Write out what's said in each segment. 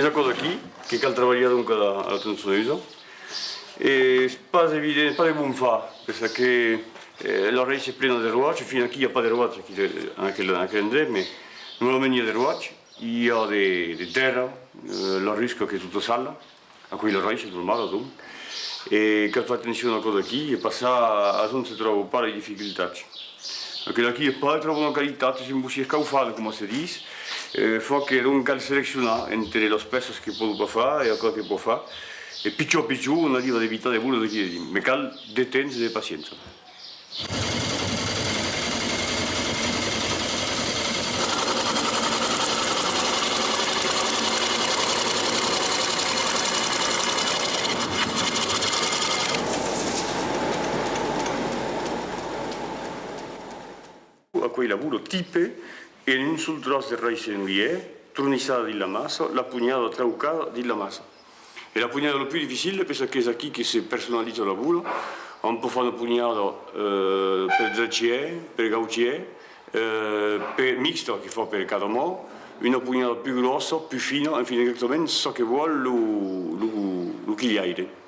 És la cosa aquí, que cal treballar donc a la tronçonneuse. Et pas évident, pas de bon fa, parce que l'oreille c'est pleine de rouages, fin aquí il n'y a pas de rouages en aquel endroit, mais normalement il y a des rouages, il y a des terres, le risque que tout sale, a cui l'oreille c'est normal donc. Et cal fa attention a la cosa aquí, e passar a zona se troba pas les difficultats. Porque aqui é para trobar uma qualidade, se você escaufado, como se diz, fa que donc cal seleccionar entre as peças que pode fazer e a coisa que pode fazer. E più a più, on arriva ad evitare le bulle di ma cal de temps e de pazienza. A quei lavoro tipe e in un sul tros del race nuie, turnissata della massa, la pugnata traucata della massa. E la pugnata è più difficile perché è qui che si personalizza il lavoro. On può fare una pugnata per dracier, per gautier, per mixto che fa per cada mo, una pugnata più grossa, più fina, infine esattamente ciò che vuole lo chigliaire.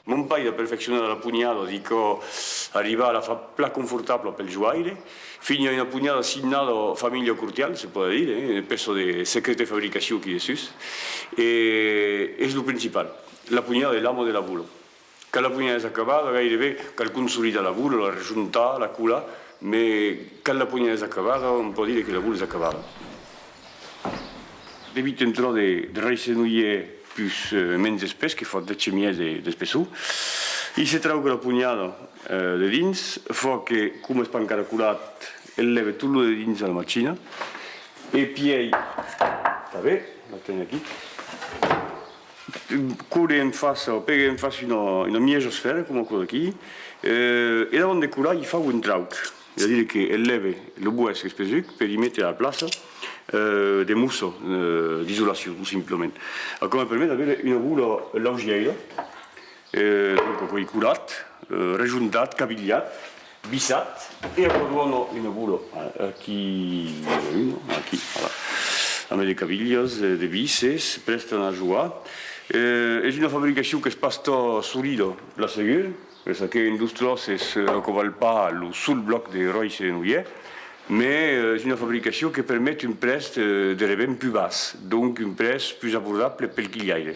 Mon pare a perfezionare la pugnata, dico arrivare a fare più confortabile per il giocare, fino a una pugnata signata famiglia curtiale, si può dire, penso di segreto di fabbricazione qui dessus, e è il principale, la pugnata è l'amo del lavoro. Quand la pugnata è acabata, gairebé qualcuno solida la lavoro, la raggiunta, la cura, ma quand la pugnata è acabata, on può dire che il lavoro è acabato. Evito entrò di reisenouiller plus menys espès, que fa 10.000 d'espessor. I se trau que la pugnada de dins fa que, com és pan caraculat, el leve tot lo de dins a la machina, e piei, està bé, la tengo aquí, cure en face, o pega en face una miesosfera, com quello aquí, e davant de curar gli fa un trauc, è a dire che el leve lo bues espesuc per rimettere alla plaça de musso d'isolació, tout simplement. Com permet d'avere una bula laugiera, quei curat, rejuntat, cavillat, bissat, e acorduano una bula aquí, voilà. Amb de cavilles, de bisses, presten a jugar. És una fabricació que es pasta solida, la segur, perquè industriós es coval pas sul bloc de rois et nouillet, mais une fabrication qui permet un prix de revient plus basse, donc un prix plus abordable pour le client.